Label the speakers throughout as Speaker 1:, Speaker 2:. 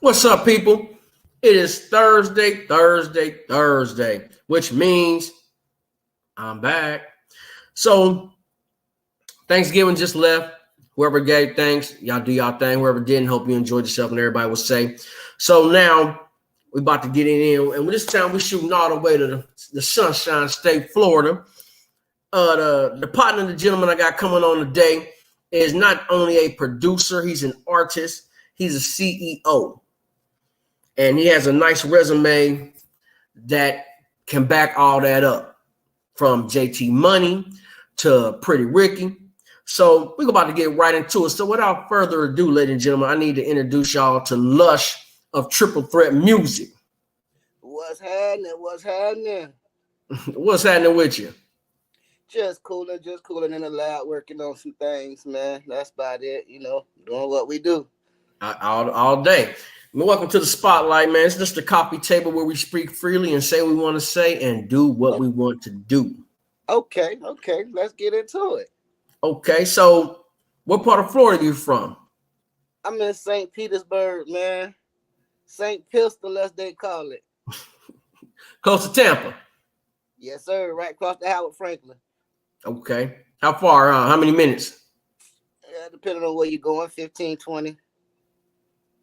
Speaker 1: What's up, people? It is Thursday, which means I'm back. So, Thanksgiving just left. Whoever gave thanks, y'all do y'all thing. Whoever didn't, hope you enjoyed yourself, and everybody will say. So now we about to get it in, and this time we're shooting all the way to the Sunshine State, Florida. The partner, the gentleman I got coming on today, is not only a producer, he's an artist, he's a CEO, and he has a nice resume that can back all that up, from JT Money to Pretty Ricky. So we're about to get right into it. So without further ado, ladies and gentlemen, I need to introduce y'all to Lush of Triple Threat Music.
Speaker 2: What's happening? What's happening?
Speaker 1: What's happening with you?
Speaker 2: Just cooling in the lab, working on some things, man. That's about it, doing what we do.
Speaker 1: All day. Welcome to the spotlight, man. It's just a coffee table where we speak freely and say what we want to say and do what we want to do.
Speaker 2: Okay, let's get into it.
Speaker 1: Okay, so what part of Florida are you from?
Speaker 2: I'm in St. Petersburg, man. St. Pistol, as they call it.
Speaker 1: Close to Tampa.
Speaker 2: Yes, sir. Right across the Howard Franklin.
Speaker 1: Okay. How far? How many minutes?
Speaker 2: Yeah, depending on where you're going, 15, 20.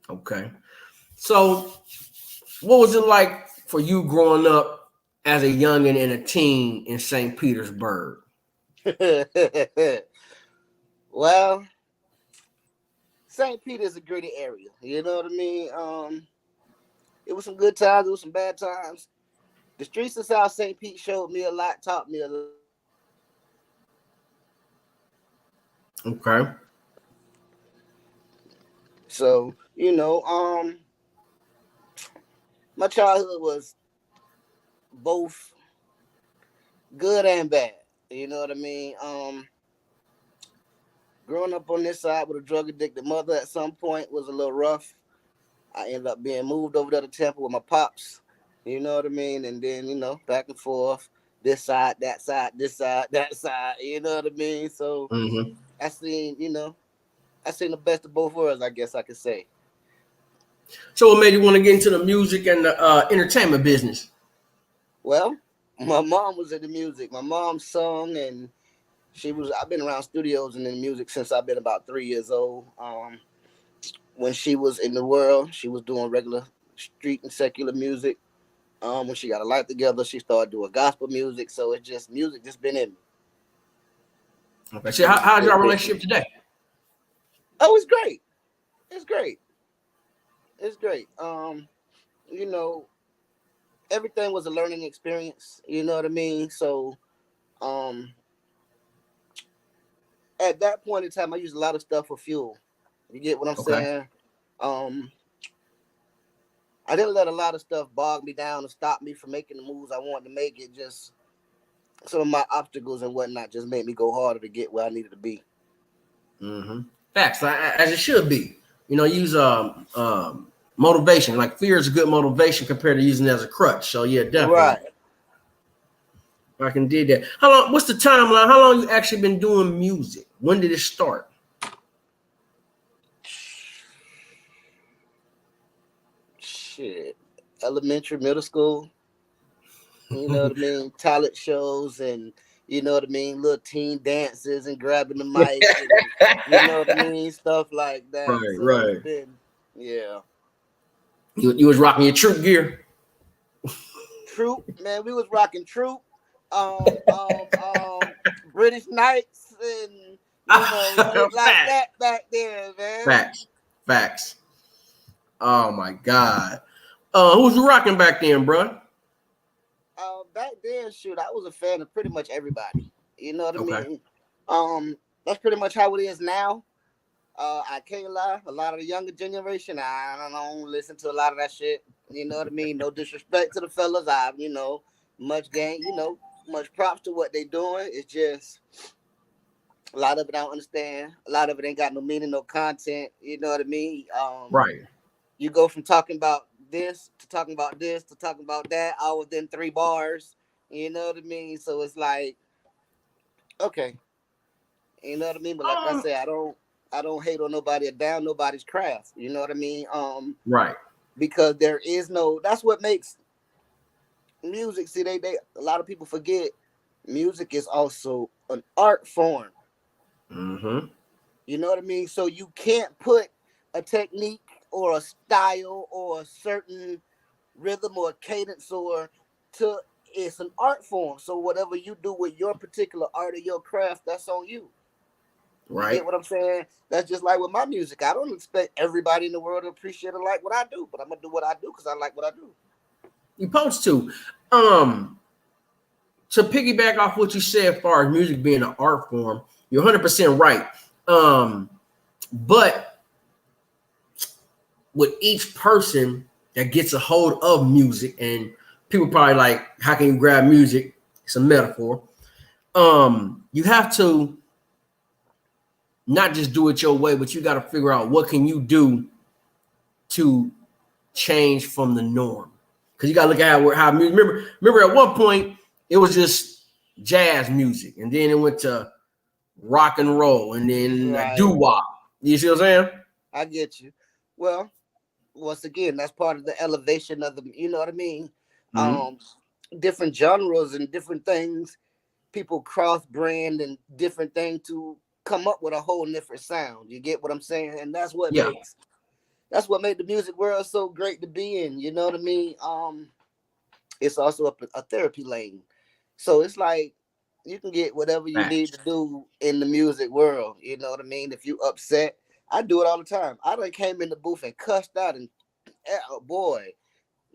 Speaker 1: Okay. So, what was it like for you growing up as a youngin' and a teen in St. Petersburg?
Speaker 2: Well, St. Peter is a gritty area. You know what I mean? It was some good times. It was some bad times. The streets of South St. Pete showed me a lot, taught me a lot.
Speaker 1: Okay.
Speaker 2: So, my childhood was both good and bad. You know what I mean? Growing up on this side with a drug addicted mother at some point was a little rough. I ended up being moved over to the Temple with my pops. You know what I mean? And then, back and forth, this side, that side, this side, that side. You know what I mean? So
Speaker 1: Mm-hmm.
Speaker 2: I seen, I seen the best of both worlds, I guess I could say.
Speaker 1: So, what made you want to get into the music and the entertainment business?
Speaker 2: Well, my mom was into music. My mom sung, and I've been around studios and in music since I've been about 3 years old. When she was in the world, she was doing regular street and secular music. When she got her life together, she started doing gospel music. So it's just music just been in me.
Speaker 1: Okay. So, how's your relationship today?
Speaker 2: Oh, it's great. It's great. It's great. You know, Everything was a learning experience. You know what I mean? So, um, at that point in time, I used a lot of stuff for fuel. You get what I'm
Speaker 1: Okay.
Speaker 2: saying? Um, I didn't let a lot of stuff bog me down and stop me from making the moves I wanted to make. It just some of my obstacles and whatnot just made me go harder to get where I needed to be.
Speaker 1: Mm-hmm. Facts, as it should be. Use motivation. Like fear is a good motivation compared to using it as a crutch. So yeah, definitely.
Speaker 2: Right.
Speaker 1: I can do that. How long? What's the timeline? How long you actually been doing music? When did it start?
Speaker 2: Shit. Elementary, middle school. You know what I mean? Talent shows and little teen dances and grabbing the mic and stuff like that.
Speaker 1: Right,
Speaker 2: So it's
Speaker 1: right.
Speaker 2: been yeah.
Speaker 1: You was rocking your troop gear.
Speaker 2: Troop, man, we was rocking Troop, um, um, um, British Knights, and shit like
Speaker 1: Facts,
Speaker 2: that back there, man.
Speaker 1: facts, facts. Oh my god. Who was you rocking back then, bro?
Speaker 2: Back then, shoot, I was a fan of pretty much everybody. You know what I
Speaker 1: Okay.
Speaker 2: mean? That's pretty much how it is now. I can't lie, a lot of the younger generation, I don't listen to a lot of that shit. You know what I mean? No disrespect to the fellas. Much gang, much props to what they doing. It's just a lot of it I don't understand. A lot of it ain't got no meaning, no content. You know what I mean?
Speaker 1: Right.
Speaker 2: You go from talking about this to talking about this to talking about that all within 3 bars. You know what I mean? So it's like, okay, you know what I mean? But like I
Speaker 1: Um.
Speaker 2: said, I don't hate on nobody or down nobody's craft. You know what I mean?
Speaker 1: Right.
Speaker 2: Because there is no. That's what makes music. See, they a lot of people forget music is also an art form.
Speaker 1: Mm-hmm.
Speaker 2: You know what I mean? So you can't put a technique or a style or a certain rhythm or cadence or to it's an art form. So whatever you do with your particular art or your craft, that's on you. You
Speaker 1: Right.
Speaker 2: get what I'm saying? That's just like with my music. I don't expect everybody in the world to appreciate or like what I do, but I'm gonna do what I do because I like what I do.
Speaker 1: You supposed to. Um, to piggyback off what you said as far as music being an art form, you're 100% right. But with each person that gets a hold of music, and people probably like, how can you grab music? It's a metaphor. You have to not just do it your way, but you got to figure out what can you do to change from the norm. Because you got to look at how music. Remember, at one point it was just jazz music, and then it went to rock and roll, and then doo
Speaker 2: Right.
Speaker 1: wop. You see what I'm saying?
Speaker 2: I get you. Well, once again, that's part of the elevation of the, you know what I mean?
Speaker 1: Mm-hmm.
Speaker 2: Um, Different genres and different things, people cross brand and different things to come up with a whole different sound. You get what I'm saying? And
Speaker 1: Yeah.
Speaker 2: that's what made the music world so great to be in. You know what I mean? It's also a therapy lane. So it's like you can get whatever you need to
Speaker 1: Facts.
Speaker 2: do in the music world. You know what I mean? If you upset, I do it all the time. I done came in the booth and cussed out and oh boy.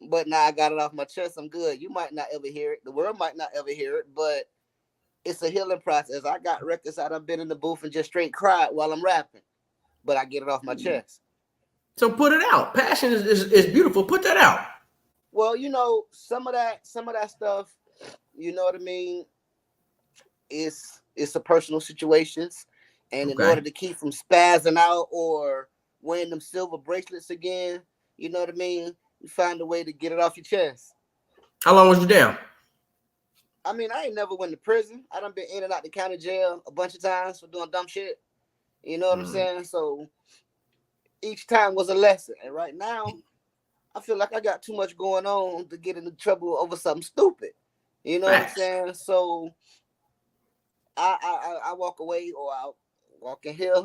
Speaker 2: But now I got it off my chest. I'm good. You might not ever hear it. The world might not ever hear it, but it's a healing process. I got records out. I've been in the booth and just straight cried while I'm rapping, but I get it off my chest.
Speaker 1: So put it out. Passion is beautiful. Put that out.
Speaker 2: Well, some of that stuff, you know what I mean. It's a personal situations, and in order
Speaker 1: Okay.
Speaker 2: to keep from spazzing out or wearing them silver bracelets again, you know what I mean. You find a way to get it off your chest.
Speaker 1: How long was you down?
Speaker 2: I mean, I ain't never went to prison. I done been in and out the county jail a bunch of times for doing dumb shit. You know what I'm
Speaker 1: Mm.
Speaker 2: saying? So each time was a lesson. And right now, I feel like I got too much going on to get into trouble over something stupid. You know what I'm
Speaker 1: Facts.
Speaker 2: saying? So I walk away or I walk in here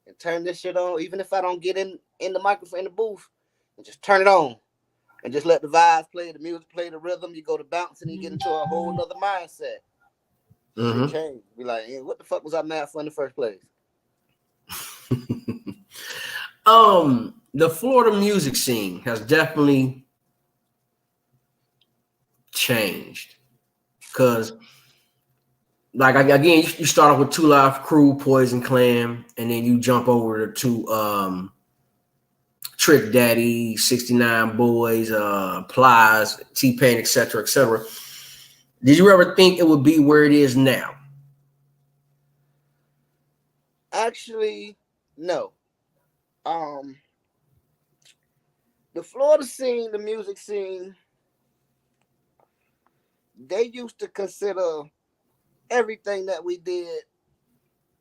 Speaker 2: and turn this shit on, even if I don't get in the microphone in the booth, and just turn it on and just let the vibes play, the music play, the rhythm. You go to bounce and you get into a whole nother mindset. Shit
Speaker 1: Mm-hmm.
Speaker 2: changed. Be like, hey, what the fuck was I mad for in the first place?
Speaker 1: The Florida music scene has definitely changed because, like, again, you start off with Two Live Crew, Poison Clan, and then you jump over to Trick Daddy, 69 Boys, Plies, T Pain, etc., etc. Did you ever think it would be where it is now?
Speaker 2: Actually, no. Um, the Florida scene, the music scene, they used to consider everything that we did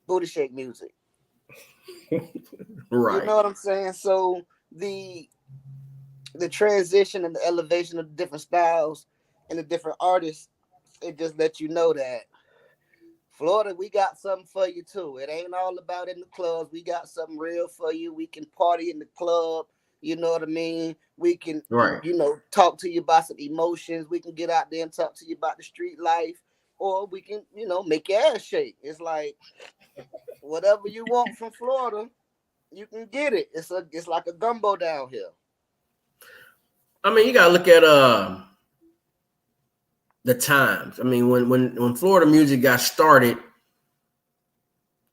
Speaker 2: booty shake music. You
Speaker 1: Right.
Speaker 2: know what I'm saying? So the the transition and the elevation of the different styles and the different artists, it just lets you know that Florida, we got something for you too. It ain't all about in the clubs. We got something real for you. We can party in the club. You know what I mean? We can,
Speaker 1: Right.
Speaker 2: talk to you about some emotions. We can get out there and talk to you about the street life, or we can, make your ass shake. It's like whatever you want from Florida, you can get it. It's like a gumbo down here.
Speaker 1: I mean, you gotta look at the times. I mean, when Florida music got started,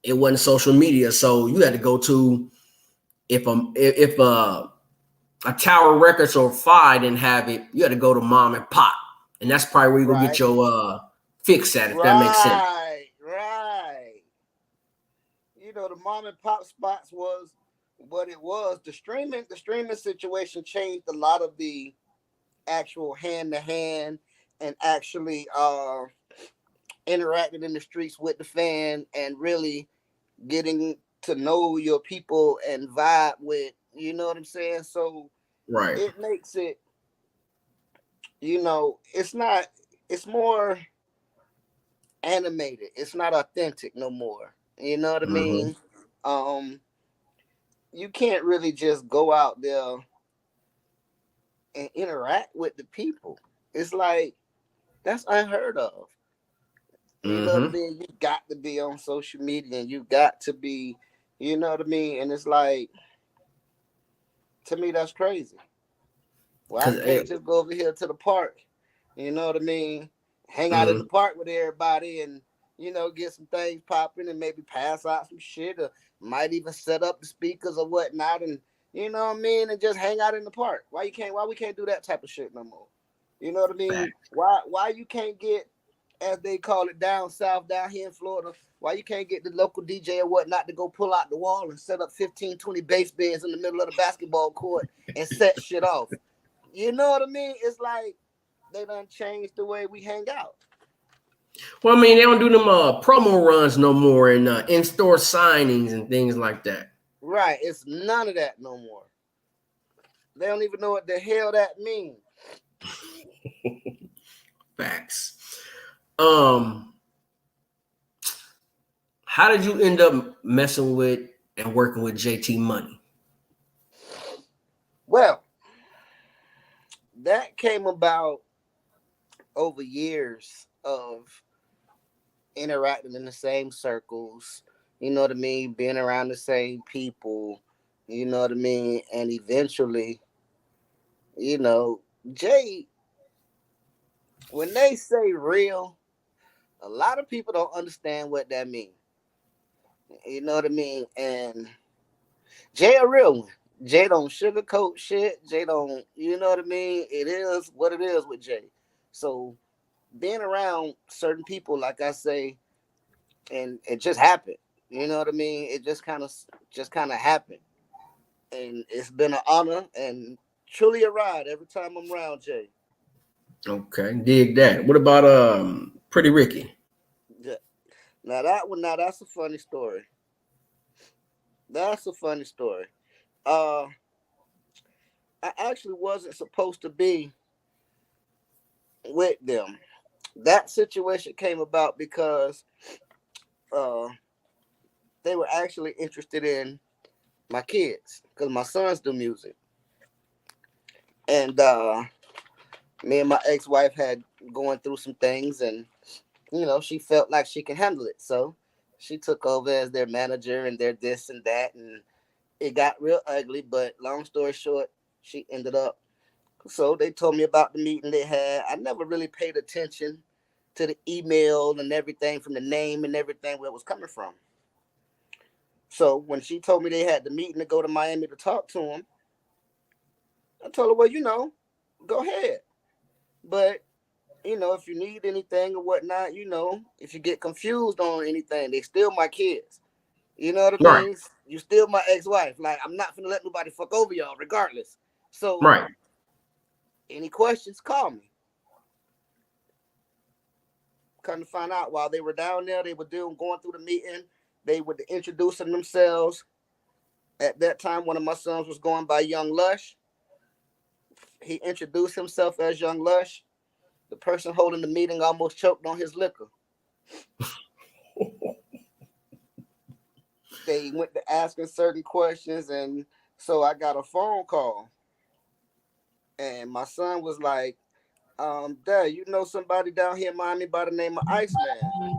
Speaker 1: it wasn't social media, so you had to go to if a Tower Records or Phi didn't have it, you had to go to mom and pop, and that's probably where you go get
Speaker 2: Right,
Speaker 1: your fix at, if that makes sense.
Speaker 2: right. The mom and pop spots was what it was. The streaming situation changed a lot of the actual hand to hand and actually interacting in the streets with the fan and really getting to know your people and vibe with, you know what I'm saying? So
Speaker 1: Right.
Speaker 2: it makes it, it's more animated. It's not authentic no more. You know what I
Speaker 1: Mm-hmm.
Speaker 2: mean? Um, you can't really just go out there and interact with the people. It's like that's unheard of. You know what I
Speaker 1: Mm-hmm.
Speaker 2: mean? You got to be on social media and you got to be, you know what I mean? And it's like, to me, that's crazy. Well, I
Speaker 1: Cause
Speaker 2: can't just go over here to the park, you know what I mean? Hang out in the
Speaker 1: mm,
Speaker 2: park with everybody and, get some things popping and maybe pass out some shit or might even set up the speakers or whatnot and, you know what I mean? And just hang out in the park. Why we can't do that type of shit no more? You know what I mean?
Speaker 1: fact.
Speaker 2: Why you can't get, as they call it down south, down here in Florida, why you can't get the local DJ or whatnot to go pull out the wall and set up 15, 20 bass beds in the middle of the basketball court and set shit off? You know what I mean? It's like they done changed the way we hang out.
Speaker 1: Well, I mean, they don't do them promo runs no more and in-store signings and things like that.
Speaker 2: Right. It's none of that no more. They don't even know what the hell that means.
Speaker 1: Facts. Um, how did you end up messing with and working with JT Money?
Speaker 2: Well, that came about over years of interacting in the same circles, you know what I mean, being around the same people, you know what I mean, and eventually, you know, Jay, when they say real, a lot of people don't understand what that means. You know what I mean? And Jay a real one. Jay don't sugarcoat shit. Jay don't, you know what I mean? It is what it is with Jay. So being around certain people, like I say, and it just happened. You know what I mean? It just kind of happened, and it's been an honor and truly a ride every time I'm around Jay.
Speaker 1: Okay, dig that. What about Pretty Ricky?
Speaker 2: Yeah. Now that's a funny story. That's a funny story. Uh, I actually wasn't supposed to be with them. That situation came about because uh, they were actually interested in my kids because my sons do music, and me and my ex-wife had going through some things, and she felt like she can handle it, so she took over as their manager and their this and that, and it got real ugly. But long story short, she ended up. So they told me about the meeting they had. I never really paid attention to the email and everything from the name and everything where it was coming from. So when she told me they had the meeting to go to Miami to talk to him, I told her, well, go ahead. But if you need anything or whatnot, if you get confused on anything, they still my kids. You know what I
Speaker 1: Right,
Speaker 2: mean? You still my ex-wife. Like, I'm not gonna let nobody fuck over y'all, regardless. So
Speaker 1: right.
Speaker 2: any questions, call me. Come to find out, while they were down there, they were going through the meeting. They were introducing themselves. At that time, one of my sons was going by Young Lush. He introduced himself as Young Lush. The person holding the meeting almost choked on his liquor. They went to asking certain questions, and so I got a phone call, and my son was like, Dad, you know somebody down here in Miami by the name of Iceman?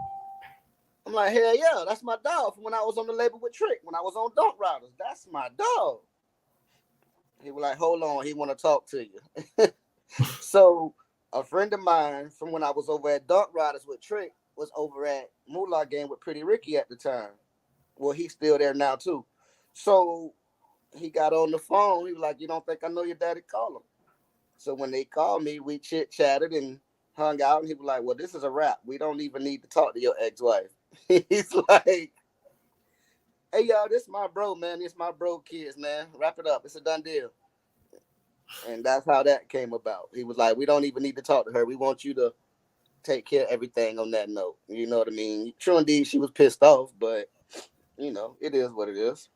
Speaker 2: I'm like, hell yeah, that's my dog from when I was on the label with Trick, when I was on Dunk Riders. That's my dog. He was like, hold on, he want to talk to you. So a friend of mine from when I was over at Dunk Riders with Trick was over at Moolah Game with Pretty Ricky at the time. Well, he's still there now too. So he got on the phone. He was like, you don't think I know your daddy? Call him. So when they called me, we chit chatted and hung out. And he was like, well, this is a wrap. We don't even need to talk to your ex-wife. He's like, hey, y'all, this is my bro, man. This my bro kids, man. Wrap it up. It's a done deal. And that's how that came about. He was like, we don't even need to talk to her. We want you to take care of everything on that note. You know what I mean? True indeed, she was pissed off, but you know, it is what it is.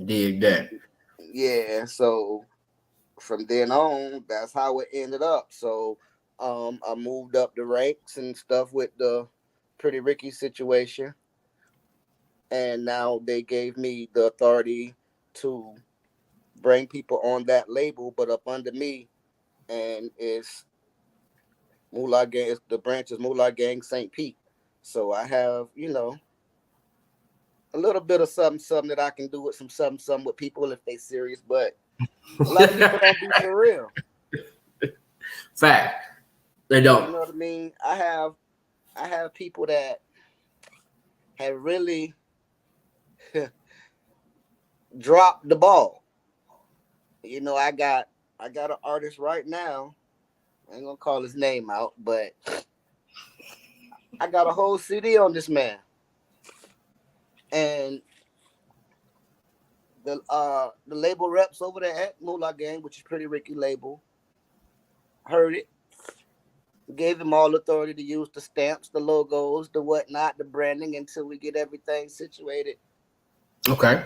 Speaker 1: Dig that.
Speaker 2: Yeah, so from then on, that's how it ended up. So I moved up the ranks and stuff with the Pretty Ricky situation, and now they gave me the authority to bring people on that label, but up under me, and it's Moolah Gang. The branch is Moolah Gang St. Pete. So I have, you know, a little bit of something, something that I can do with some something, something with people if they serious. But a lot of people don't be for real.
Speaker 1: Fact. They
Speaker 2: You
Speaker 1: don't.
Speaker 2: know what I mean? I have people that have really dropped the ball. You know, I got an artist right now. I ain't gonna call his name out, but I got a whole CD on this man, and the label reps over there at Moolah Gang, which is Pretty Ricky label, heard it, gave him all authority to use the stamps, the logos, the whatnot, the branding until we get everything situated.
Speaker 1: Okay.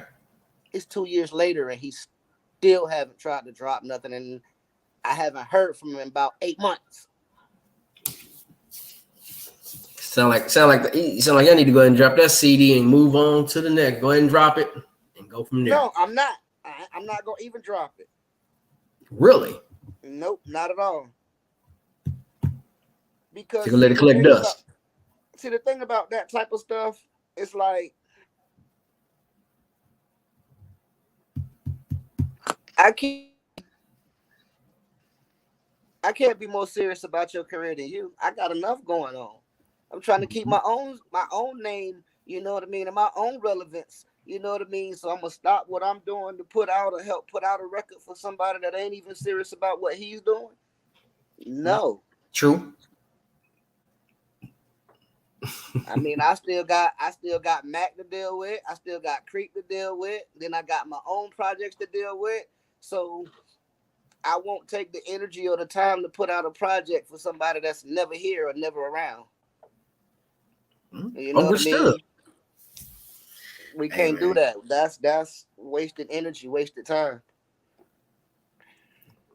Speaker 2: It's 2 years later, and he still haven't tried to drop nothing, and I haven't heard from him in about 8 months.
Speaker 1: Sound like I need to go ahead and drop that CD and move on to the next. Go ahead and drop it and go from there.
Speaker 2: No, I'm not. I'm not gonna even drop it.
Speaker 1: Really?
Speaker 2: Nope, not at all. Because
Speaker 1: You can let it collect dust.
Speaker 2: The thing about that type of stuff, it's like I can't I can't be more serious about your career than you. I got enough going on. I'm trying to keep my own name, you know what I mean, and my own relevance, you know what I mean. So I'm gonna stop what I'm doing to put out or help put out a record for somebody that ain't even serious about what he's doing. No.
Speaker 1: True.
Speaker 2: I mean, I still got Mac to deal with. I still got Creep to deal with. Then I got my own projects to deal with. So I won't take the energy or the time to put out a project for somebody that's never here or never around. You know what I
Speaker 1: Understood.
Speaker 2: mean? We can't do that. That's wasted energy, wasted time.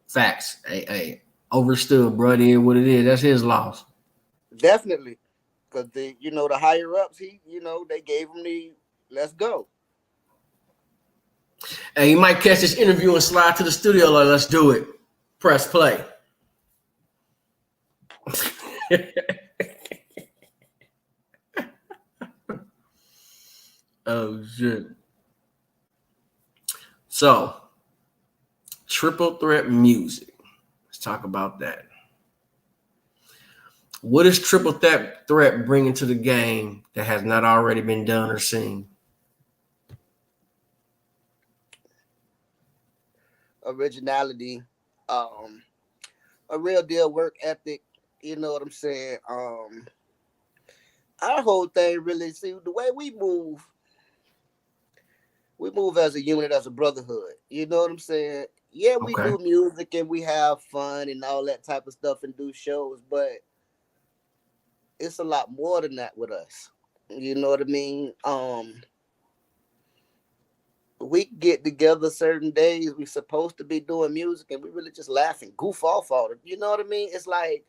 Speaker 1: Facts. Hey, overstood, bro. It is what it is. That's his loss.
Speaker 2: Definitely. Because the higher ups, they gave him the let's go.
Speaker 1: Hey, you might catch this interview and slide to the studio like, let's do it. Press play. Oh shit. So, Triple Threat Music. Let's talk about that. What is Triple Threat bringing to the game that has not already been done or seen?
Speaker 2: Originality, a real deal work ethic. You know what I'm saying? Our whole thing really, see the way we move as a unit, as a brotherhood. You know what I'm saying? Yeah, we
Speaker 1: Okay.
Speaker 2: do music and we have fun and all that type of stuff and do shows, but it's a lot more than that with us. You know what I mean? We get together certain days we supposed to be doing music and we really just laugh and goof off all it. You know what I mean? It's like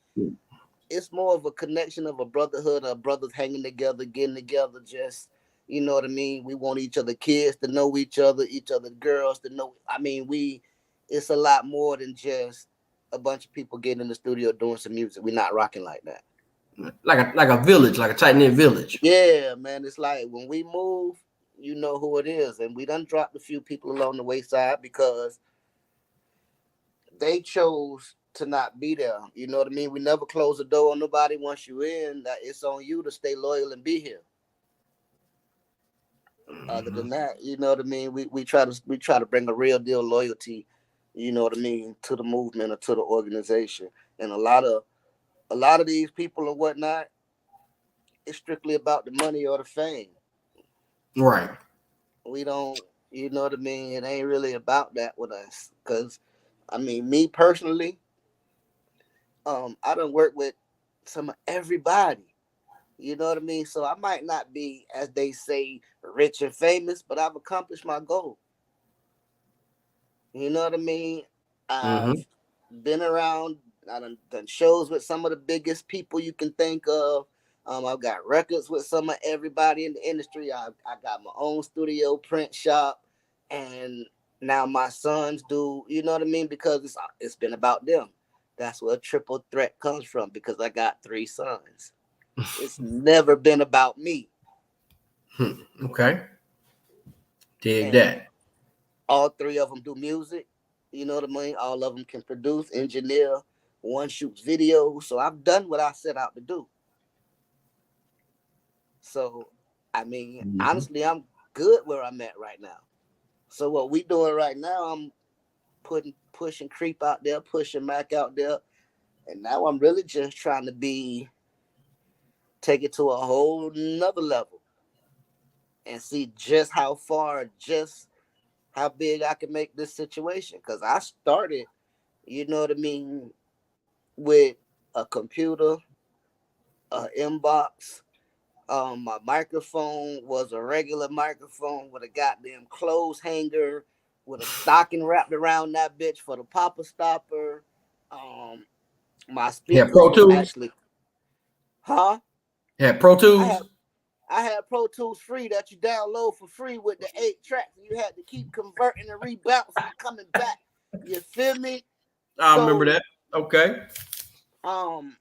Speaker 2: it's more of a connection of a brotherhood of brothers hanging together, getting together, just you know what I mean. We want each other kids to know each other girls to know. I mean, it's a lot more than just a bunch of people getting in the studio doing some music. We're not rocking like that.
Speaker 1: Like a village, like a tight knit village.
Speaker 2: Yeah, man. It's like when we move, you know who it is, and we done dropped a few people along the wayside because they chose to not be there. You know what I mean? We never close the door on nobody. Once you in, that it's on you to stay loyal and be here. Other than that, you know what I mean? We try to bring a real deal loyalty, you know what I mean, to the movement or to the organization. And a lot of these people and whatnot, it's strictly about the money or the fame.
Speaker 1: Right.
Speaker 2: We don't, you know what I mean? It ain't really about that with us. Cause I mean, me personally, I done work with some of everybody. You know what I mean? So I might not be, as they say, rich and famous, but I've accomplished my goal. You know what I mean?
Speaker 1: Mm-hmm.
Speaker 2: I've been around. I done shows with some of the biggest people you can think of. I've got records with some of everybody in the industry. I got my own studio, print shop, and now my sons do. You know what I mean? Because it's been about them. That's where triple threat comes from. Because I got three sons. It's never been about me.
Speaker 1: Okay. Dig
Speaker 2: And
Speaker 1: that.
Speaker 2: all three of them do music. You know what I mean? All of them can produce, engineer. One shoots videos. So I've done what I set out to do. So, I mean,
Speaker 1: Mm-hmm.
Speaker 2: honestly, I'm good where I'm at right now. So what we doing right now, I'm pushing Creep out there, pushing Mac out there, and now I'm really just trying to take it to a whole nother level and see just how big I can make this situation. Cause I started, you know what I mean, with a computer, a inbox. My microphone was a regular microphone with a goddamn clothes hanger with a stocking wrapped around that bitch for the popper stopper. Um, my
Speaker 1: Yeah,
Speaker 2: speakers
Speaker 1: Pro
Speaker 2: was
Speaker 1: Tools.
Speaker 2: actually, huh?
Speaker 1: Yeah, Pro
Speaker 2: I had
Speaker 1: Tools.
Speaker 2: I had Pro Tools free that you download for free with the 8 tracks, and you had to keep converting and rebouncing and coming back. You feel me?
Speaker 1: I remember
Speaker 2: So,
Speaker 1: that. Okay.
Speaker 2: um,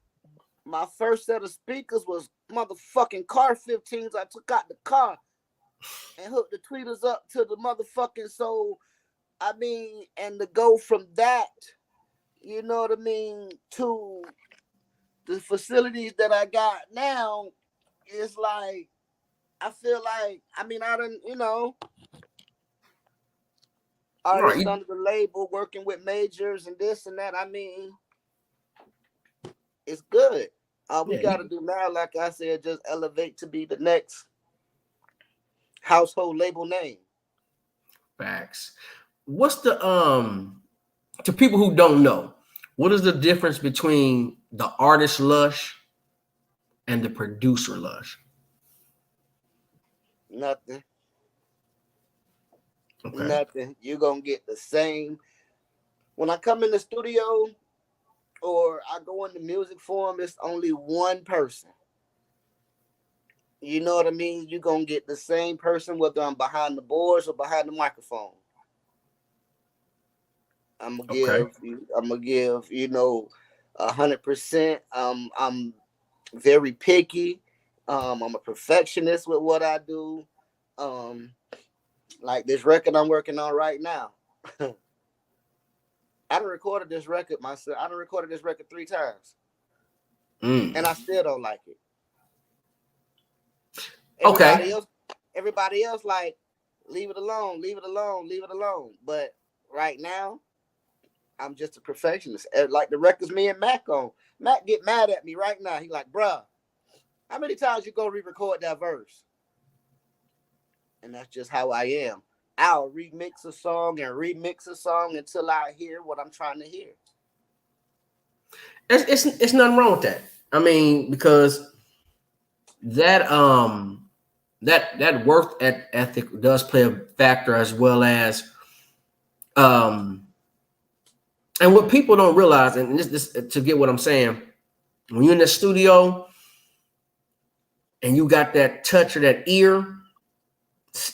Speaker 2: my first set of speakers was motherfucking car 15s. I took out the car and hooked the tweeters up to the motherfucking, so I mean, and to go from that, you know what I mean, to the facilities that I got now, it's like I feel like, I mean, I done,
Speaker 1: All right.
Speaker 2: artists under the label working with majors and this and that. I mean, it's good. All we
Speaker 1: Yeah,
Speaker 2: got to do now, like I said, just elevate to be the next household label name.
Speaker 1: facts. What's the to people who don't know, what is the difference between the artist Lush and the producer Lush?
Speaker 2: Nothing,
Speaker 1: Okay.
Speaker 2: nothing. You're gonna get the same. When I come in the studio or I go in the music forum, it's only one person. You know what I mean? You're gonna get the same person whether I'm behind the boards or behind the microphone.
Speaker 1: Okay.
Speaker 2: I'm gonna give, 100%. I'm very picky. I'm a perfectionist with what I do. Um, like this record I'm working on right now. I done recorded this record myself. I done recorded this record 3 times,
Speaker 1: Mm.
Speaker 2: and I still don't like it.
Speaker 1: Okay.
Speaker 2: Everybody else, everybody else, like, leave it alone, leave it alone, leave it alone. But right now, I'm just a perfectionist. Like the records me and Mac on. Mac get mad at me right now. He like, bruh, how many times you go re-record that verse? And that's just how I am. I'll remix a song and remix a song until I hear what I'm trying to hear.
Speaker 1: It's nothing wrong with that. I mean, because that that work ethic does play a factor, as well as um and what people don't realize, and this to get what I'm saying, when you're in the studio and you got that touch or that ear,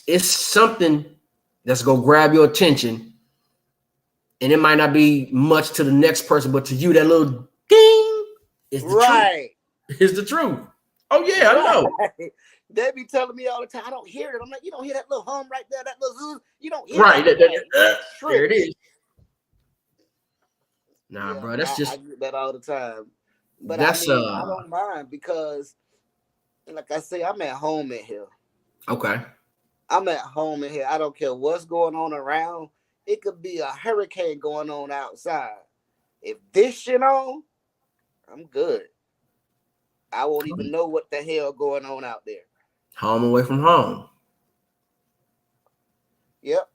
Speaker 1: it's something that's gonna grab your attention, and it might not be much to the next person, but to you, that little ding is the truth.
Speaker 2: Right.
Speaker 1: Is the truth. Oh yeah, I
Speaker 2: Right.
Speaker 1: know.
Speaker 2: They be telling me all the time, I don't hear it. I'm like, you don't hear that little hum right there, that little zzz, you don't hear
Speaker 1: Right.
Speaker 2: that. Man, you
Speaker 1: There it
Speaker 2: tripping.
Speaker 1: is. Nah,
Speaker 2: Yeah,
Speaker 1: bro, that's
Speaker 2: I
Speaker 1: just
Speaker 2: get that all the time. But I
Speaker 1: that's
Speaker 2: mean, I don't mind because, like I say, I'm at home in here.
Speaker 1: okay.
Speaker 2: I'm at home in here. I don't care what's going on around. It could be a hurricane going on outside. If this shit on, I'm good. I won't even know what the hell going on out there.
Speaker 1: Home away from home.
Speaker 2: Yep.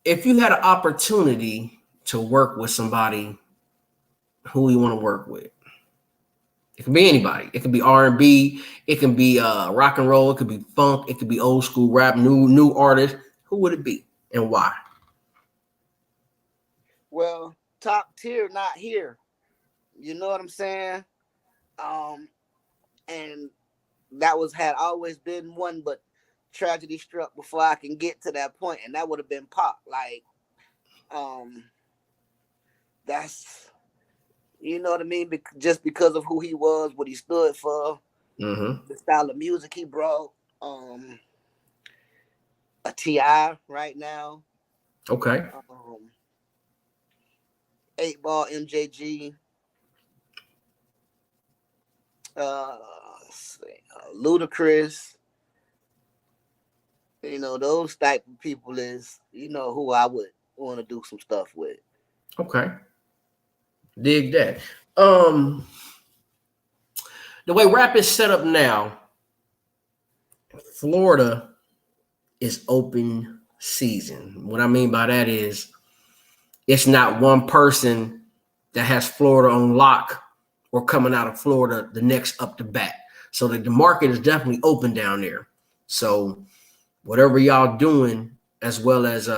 Speaker 1: If you had an opportunity to work with somebody, who you want to work with? It can be anybody. It can be R&B. It can be rock and roll. It could be funk. It could be old school rap. New artist. Who would it be and why?
Speaker 2: Well, top tier, not here. You know what I'm saying? And that had always been one, but tragedy struck before I can get to that point, and that would have been Pop. Like, that's, you know what I mean? Just because of who he was, what he stood for, the style of music he brought. A T.I. right now.
Speaker 1: Okay.
Speaker 2: 8 Ball, MJG. Ludacris. You know, those type of people is, you know, who I would want to do some stuff with.
Speaker 1: Okay. Dig that. The way rap is set up now, Florida is open season. What I mean by that is it's not one person that has Florida on lock or coming out of Florida the next up to bat. So the market is definitely open down there. So whatever y'all doing, as well as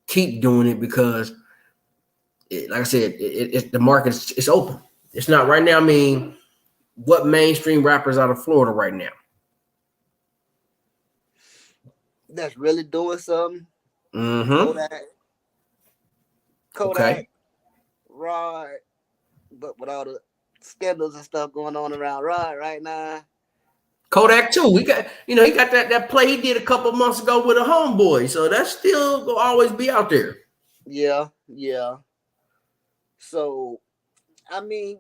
Speaker 1: keep doing it, because like I said, the market is open. It's not right now. I mean, what mainstream rappers out of Florida right now?
Speaker 2: That's really doing something.
Speaker 1: Mm-hmm.
Speaker 2: Kodak,
Speaker 1: okay.
Speaker 2: Rod, but with all the scandals and stuff going on around Rod right now.
Speaker 1: Kodak too. We got, you know, he got that play he did a couple months ago with a homeboy, so that's still gonna always be out there.
Speaker 2: Yeah. So, I mean,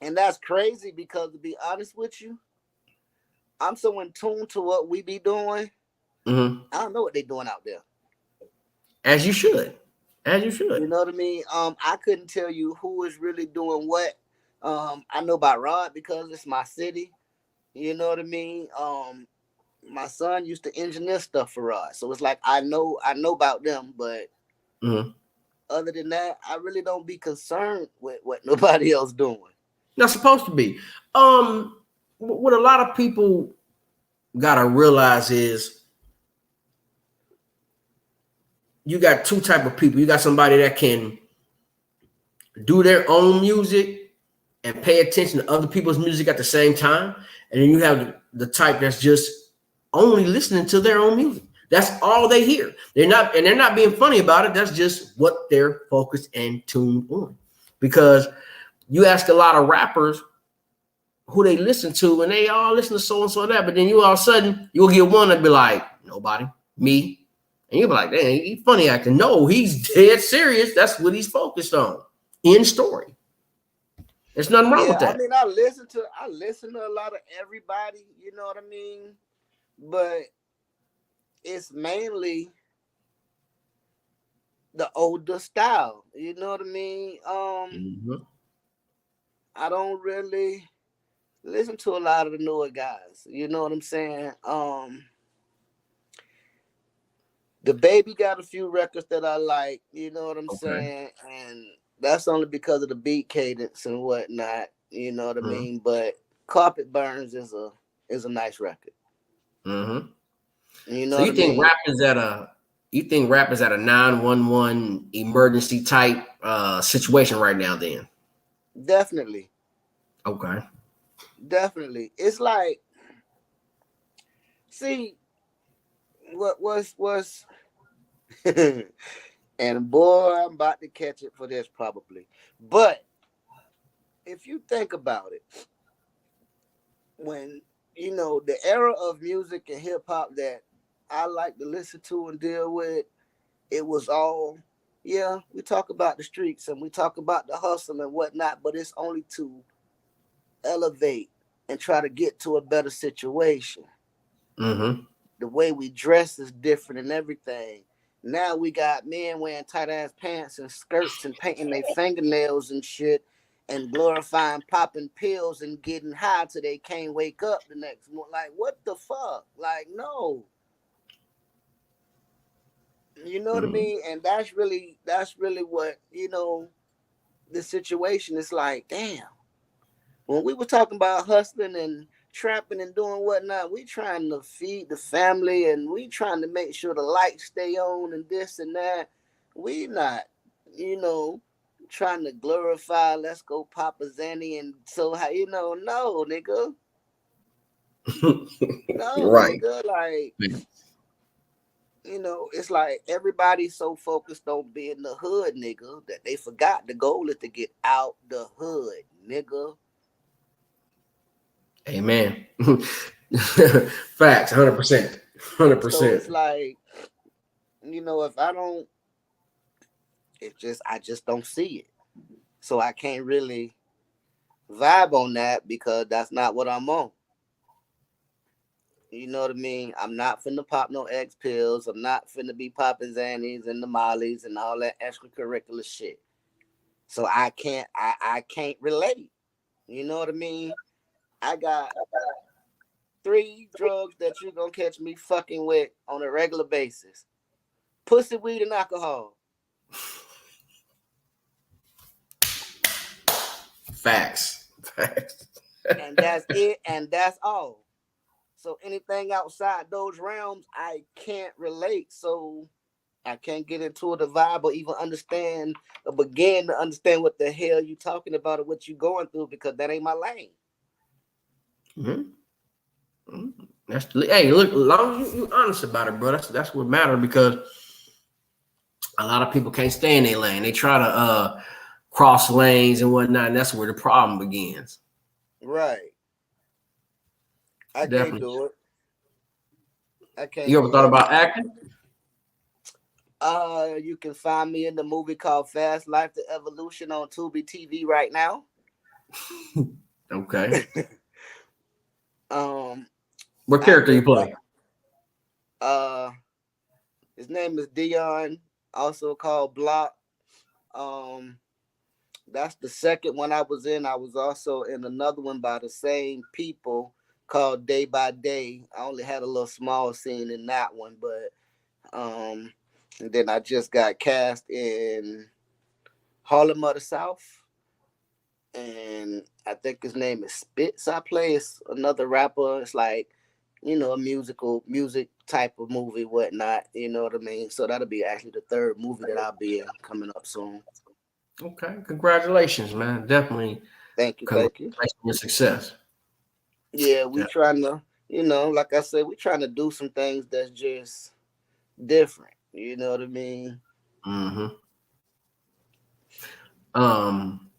Speaker 2: and that's crazy because to be honest with you, I'm so in tune to what we be doing. I don't know what they're doing out there.
Speaker 1: As you should.
Speaker 2: You know what I mean? I couldn't tell you who is really doing what. I know about Rod because it's my city. You know what I mean? My son used to engineer stuff for Rod, so it's like I know about them, but other than that, I really don't be concerned with what nobody else doing.
Speaker 1: Not supposed to be. What a lot of people gotta realize is you got two type of people. You got somebody that can do their own music and pay attention to other people's music at the same time, and then you have the type that's just only listening to their own music. That's all they hear. They're not being funny about it. That's just what they're focused and tuned on. Because you ask a lot of rappers who they listen to, and they all listen to so and so that, but then you all of a sudden you'll get one that be like, nobody, me. And you'll be like, dang, he's funny acting. No, he's dead serious. That's what he's focused on. End story. There's nothing wrong with that.
Speaker 2: I mean, I listen to a lot of everybody, you know what I mean? But it's mainly the older style, you know what I mean? I don't really listen to a lot of the newer guys, you know what I'm saying? The Baby got a few records that I like, you know what I'm saying? And that's only because of the beat cadence and whatnot, you know what I mean? But Carpet Burns is a nice record. You know,
Speaker 1: so you think rap is at a 911 emergency type situation right now? Then
Speaker 2: definitely.
Speaker 1: Okay.
Speaker 2: Definitely. It's like, see, what was and boy, I'm about to catch it for this probably. But if you think about it, when you know the era of music and hip hop that I like to listen to and deal with, it was all, yeah, we talk about the streets and we talk about the hustle and whatnot, but it's only to elevate and try to get to a better situation. The way we dress is different and everything. Now we got men wearing tight ass pants and skirts and painting their fingernails and shit and glorifying popping pills and getting high till they can't wake up the next morning. Like, what the fuck? Like, no. You know what I mean? And that's really what, you know, the situation is like, damn. When we were talking about hustling and trapping and doing whatnot, we trying to feed the family and we trying to make sure the lights stay on and this and that. We not, you know, trying to glorify. Let's go, Papa Zanny, and so how no, nigga, no,
Speaker 1: Right.
Speaker 2: nigga, like. It's like everybody's so focused on being the hood, nigga, that they forgot the goal is to get out the hood, nigga.
Speaker 1: Amen. Facts, 100%.
Speaker 2: So
Speaker 1: 100%.
Speaker 2: it's like, if I don't, I just don't see it. So I can't really vibe on that because that's not what I'm on. You know what I mean? I'm not finna pop no X pills. I'm not finna be popping Xannies and the Mollies and all that extracurricular shit. So I can't relate. You know what I mean? I got 3 drugs that you gonna catch me fucking with on a regular basis: pussy, weed, and alcohol.
Speaker 1: Facts. Facts.
Speaker 2: And that's it, and that's all. So anything outside those realms, I can't relate. So I can't get into the vibe or even understand or begin to understand what the hell you talking about or what you going through because that ain't my lane.
Speaker 1: Mm-hmm. Hey, look, as long as you honest about it, bro, that's what matters because a lot of people can't stay in their lane. They try to cross lanes and whatnot, and that's where the problem begins.
Speaker 2: Right. I can't
Speaker 1: Definitely.
Speaker 2: do it. I can't
Speaker 1: You ever
Speaker 2: do
Speaker 1: thought
Speaker 2: it.
Speaker 1: about acting?
Speaker 2: You can find me in the movie called Fast Life: The Evolution on Tubi TV right now.
Speaker 1: Okay.
Speaker 2: um,
Speaker 1: What
Speaker 2: I
Speaker 1: character you
Speaker 2: just
Speaker 1: play?
Speaker 2: uh, his name is Dion, also called Block. Um, that's the second one I was in. I was also in another one by the same people called Day by Day. I only had a little small scene in that one, but and then I just got cast in Harlem of the South, and I think his name is Spitz. I play it's another rapper. It's like a music type of movie, whatnot. You know what I mean? So that'll be actually the third movie that I'll be in coming up soon.
Speaker 1: Okay. Congratulations, man. Definitely.
Speaker 2: Thank you, thank you.
Speaker 1: Congratulations on your success.
Speaker 2: Yeah, we
Speaker 1: Yeah.
Speaker 2: trying to, like I said, we trying to do some things that's just different. You know what I mean?
Speaker 1: Mm-hmm. Um,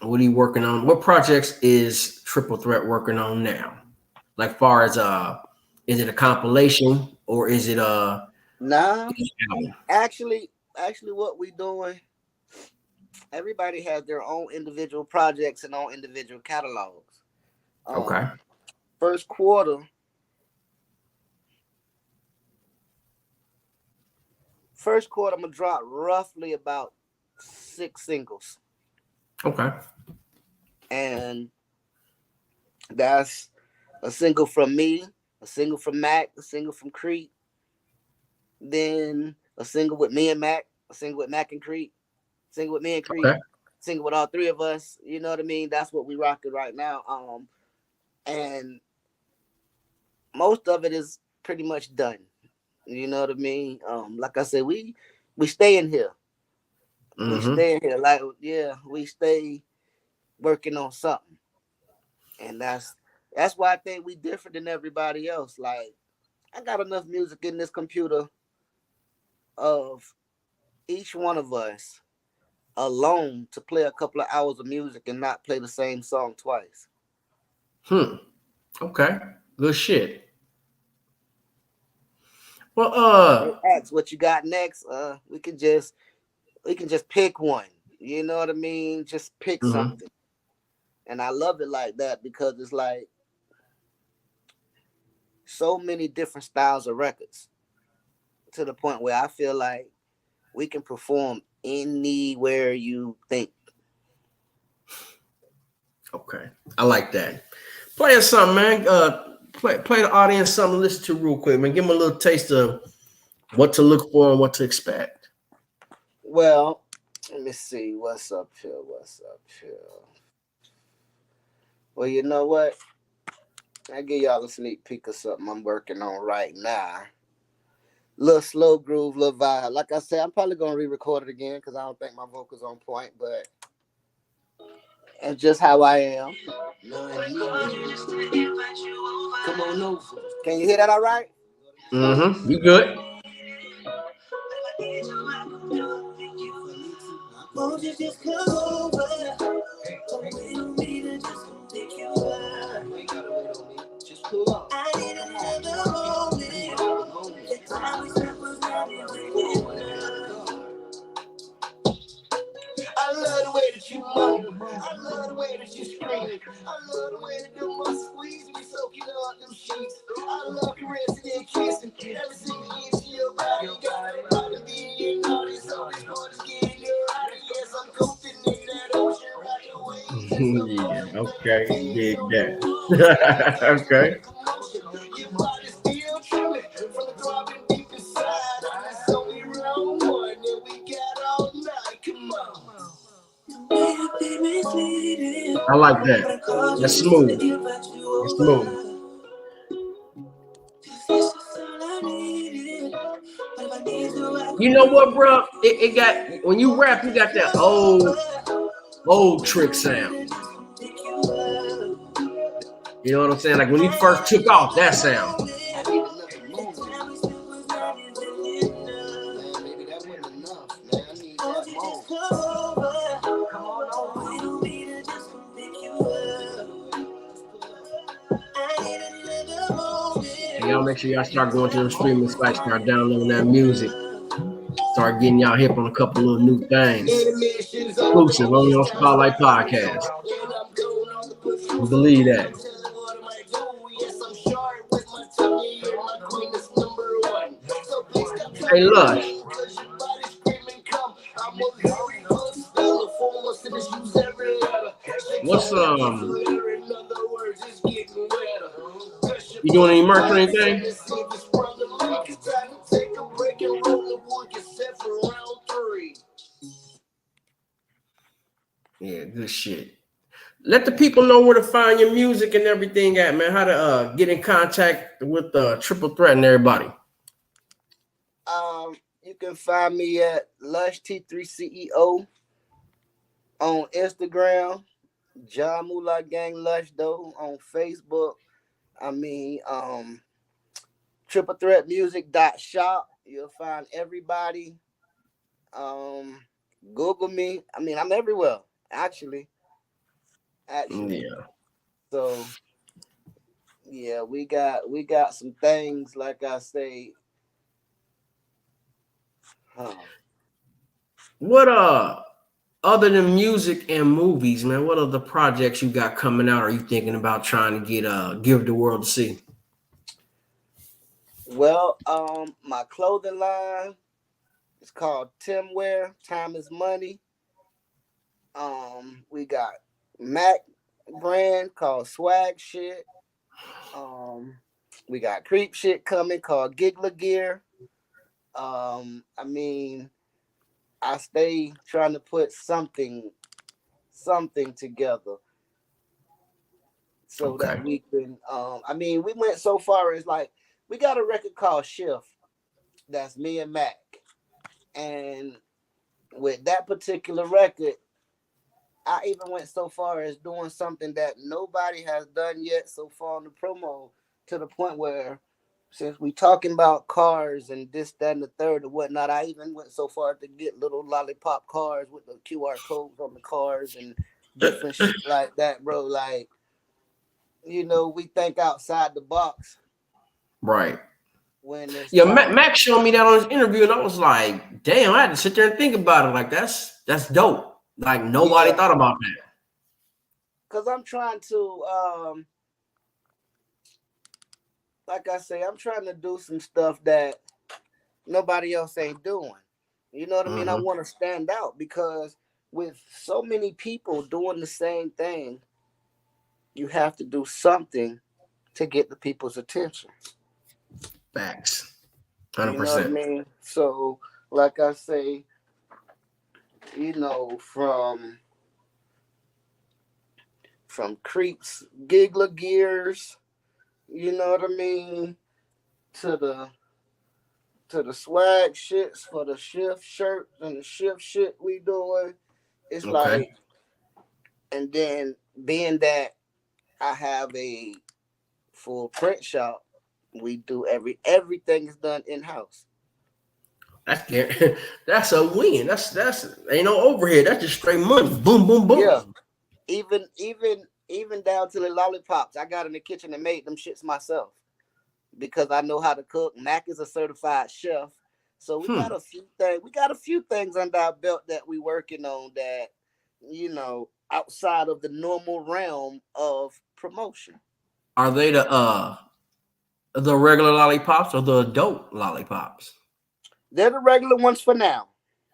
Speaker 1: what are you working on? What projects is Triple Threat working on now? Like far as is it a compilation or is it
Speaker 2: Nah,
Speaker 1: album?
Speaker 2: actually, what we doing? Everybody has their own individual projects and own individual catalogs.
Speaker 1: Okay.
Speaker 2: Um, first quarter, I'm gonna drop roughly about 6 singles,
Speaker 1: Okay.
Speaker 2: and that's a single from me, a single from Mac, a single from Creek, then a single with me and Mac, a single with Mac and Creek, single with me and Creek,
Speaker 1: Okay.
Speaker 2: single with all 3 of us. You know what I mean? That's what we rocking right now. And most of it is pretty much done. You know what I mean? Like I said, we stay in here. We
Speaker 1: Mm-hmm.
Speaker 2: stay in here. Like, yeah, we stay working on something. And that's why I think we different than everybody else. Like, I got enough music in this computer of each one of us alone to play a couple of hours of music and not play the same song twice.
Speaker 1: Hmm. Okay. Good shit. Well,
Speaker 2: They ask what you got next. We can just pick one. You know what I mean? Just pick
Speaker 1: mhm.
Speaker 2: something. And I love it like that because it's like so many different styles of records to the point where I feel like we can perform anywhere you think.
Speaker 1: Okay. I like that. Play us something, man. Play the audience something to listen to real quick, man. Give them a little taste of what to look for and what to expect.
Speaker 2: Well, let me see. What's up here? What's up here? Well, you know what? I give y'all a sneak peek of something I'm working on right now. Little slow groove, little vibe. Like I said, I'm probably gonna re-record it again because I don't think my vocals on point, but it's just how I am. Come on over. Can you hear that all right?
Speaker 1: Mm-hmm. You good?
Speaker 2: Won't you just come over? Wait on me to just take you up. You ain't gotta wait on me. Just pull up. I need another moment. The time we spent was not enough. I love the way that you move. I love the way that you scream. I love the way that them muscles squeeze me, soaking up them sheets. I love caressing and kissing every single inch of your body. Got it out of me and all this going to get in your eye. Yes, I'm coasting in that ocean right away.
Speaker 1: Yeah, okay. Dig that. Okay.
Speaker 2: Your body's still trembling from the throbbing deep inside. It's only round one and we got all night. Come on.
Speaker 1: I like that. That's smooth. It's smooth. You know what, bro? It got when you rap, you got that old trick sound. You know what I'm saying? Like when you first took off, that sound. And y'all make sure y'all start going to the streaming sites, start downloading that music, start getting y'all hip on a couple of new things. Exclusive only on Spotlight Podcast. You believe that? Hey, Lush. What's you doing any merch or anything? Yeah, good shit. Let the people know where to find your music and everything at, man. How to get in contact with Triple Threat and everybody.
Speaker 2: You can find me at Lush T3CEO on Instagram, John Moolah Gang Lush though on Facebook. I mean, Triple Threat Music.shop. You'll find everybody. Google me. I mean, I'm everywhere, actually.
Speaker 1: Yeah.
Speaker 2: So yeah, we got some things, like I say.
Speaker 1: What other than music and movies, man, what other projects you got coming out? Are you thinking about trying to get give the world to see?
Speaker 2: Well, my clothing line is called Timwear. Time is money. We got Mac brand called Swag Shit. We got Creep Shit coming called Gigla Gear. I mean, I stay trying to put something together so that we can. I mean, we went so far as like we got a record called Shift. That's me and Mac, and with that particular record, I even went so far as doing something that nobody has done yet so far in the promo, to the point where, since we talking about cars and this, that, and the third and whatnot, I even went so far to get little lollipop cars with the QR codes on the cars and different shit like that, bro. Like, you know, we think outside the box.
Speaker 1: Right.
Speaker 2: When
Speaker 1: yeah, Mac showed me that on his interview, and I was like, damn, I had to sit there and think about it. Like, that's dope. Like, nobody thought about that.
Speaker 2: Because I'm trying to, like I say, I'm trying to do some stuff that nobody else ain't doing. You know what I mean? I want to stand out, because with so many people doing the same thing, you have to do something to get the people's attention.
Speaker 1: Facts. 100%.
Speaker 2: You know what I mean? So, like I say, you know, from from Creeps, Giggler Gears, you know what I mean, to the swag shits for the shift shirts and the shift shit we doing. It's
Speaker 1: Okay.
Speaker 2: like, and then being that I have a full print shop, we do everything is done in house.
Speaker 1: That's a win. That's ain't no overhead. That's just straight money. Boom, boom,
Speaker 2: Yeah,
Speaker 1: boom.
Speaker 2: even down to the lollipops, I got in the kitchen and made them shits myself because I know how to cook. Mac is a certified chef, so we
Speaker 1: Hmm.
Speaker 2: got a few things. We got a few things under our belt that we working on that, outside of the normal realm of promotion.
Speaker 1: Are they the regular lollipops or the adult lollipops?
Speaker 2: They're the regular ones for now.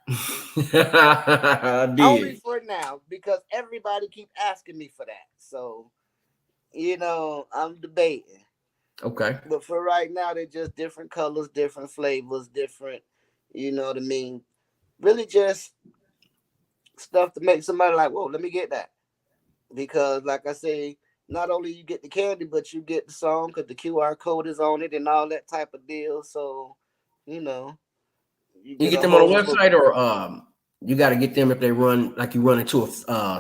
Speaker 1: I
Speaker 2: Only
Speaker 1: did.
Speaker 2: for now because everybody keep asking me for that. So, I'm debating.
Speaker 1: Okay.
Speaker 2: But for right now, they're just different colors, different flavors, different, you know what I mean? Really just stuff to make somebody like, whoa, let me get that. Because like I say, not only you get the candy, but you get the song because the QR code is on it and all that type of deal. So, you know, you
Speaker 1: You
Speaker 2: get
Speaker 1: get
Speaker 2: a
Speaker 1: them on a
Speaker 2: whole
Speaker 1: website or you got to get them if they run like you run into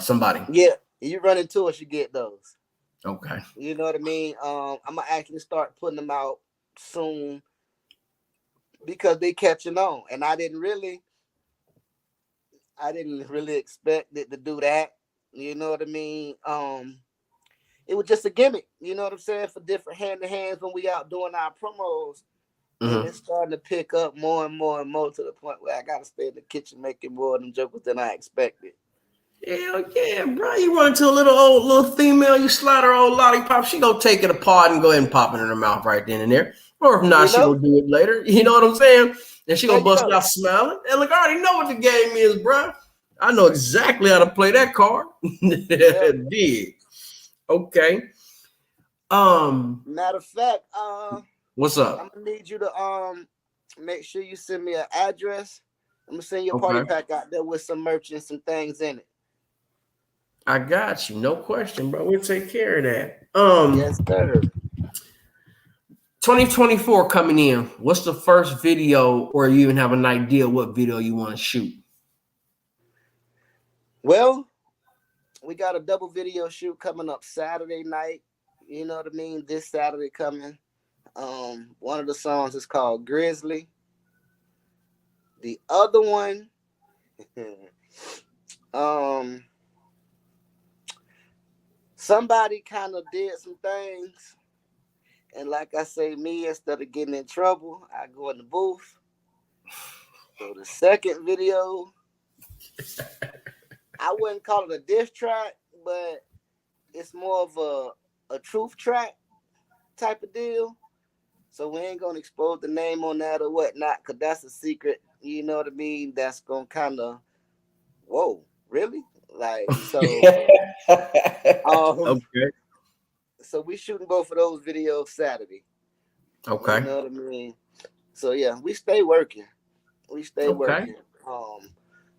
Speaker 1: somebody.
Speaker 2: yeah, you run into us, you get those.
Speaker 1: Okay.
Speaker 2: You know what I mean? I'm gonna actually start putting them out soon because they catching on. And I didn't really expect it to do that. You know what I mean? It was just a gimmick, you know what I'm saying, for different hand to hands when we out doing our promos. And
Speaker 1: Hmm.
Speaker 2: it's starting to pick up more and more and more to the point where I gotta stay in the kitchen making more of them jokers than I expected.
Speaker 1: Hell yeah, bro. You run into a little female, you slide her old lollipop, she gonna take it apart and go ahead and pop it in her mouth right then and there. Or if not,
Speaker 2: You
Speaker 1: she
Speaker 2: know?
Speaker 1: gonna do it later. You know what I'm saying? And she
Speaker 2: There
Speaker 1: gonna
Speaker 2: you
Speaker 1: bust
Speaker 2: go.
Speaker 1: out smiling. And look, I already know what the game is, bro. I know exactly how to play that card.
Speaker 2: Yep.
Speaker 1: Did. Okay. Um,
Speaker 2: Matter of fact,
Speaker 1: what's
Speaker 2: I'm
Speaker 1: up?
Speaker 2: gonna need you to make sure you send me an address. I'm gonna send you a party
Speaker 1: Okay.
Speaker 2: pack out there with some merch and some things in it.
Speaker 1: I got you. No question, bro. We'll take care of that.
Speaker 2: Yes, sir.
Speaker 1: 2024 coming in. What's the first video, or you even have an idea what video you want to shoot?
Speaker 2: Well, we got a double video shoot coming up Saturday night. You know what I mean? This Saturday coming. One of the songs is called Grizzly. The other one, um, somebody kind of did some things, and like I say, me instead of getting in trouble, I go in the booth. So the second video, I wouldn't call it a diss track, but it's more of a truth track type of deal. So we ain't gonna expose the name on that or whatnot, cause that's a secret. You know what I mean? That's gonna kind of, whoa, really? Like so. Um,
Speaker 1: Okay.
Speaker 2: so we shooting both of those videos Saturday. You
Speaker 1: Okay.
Speaker 2: know what I mean? So yeah, we stay working. We stay
Speaker 1: Okay.
Speaker 2: working.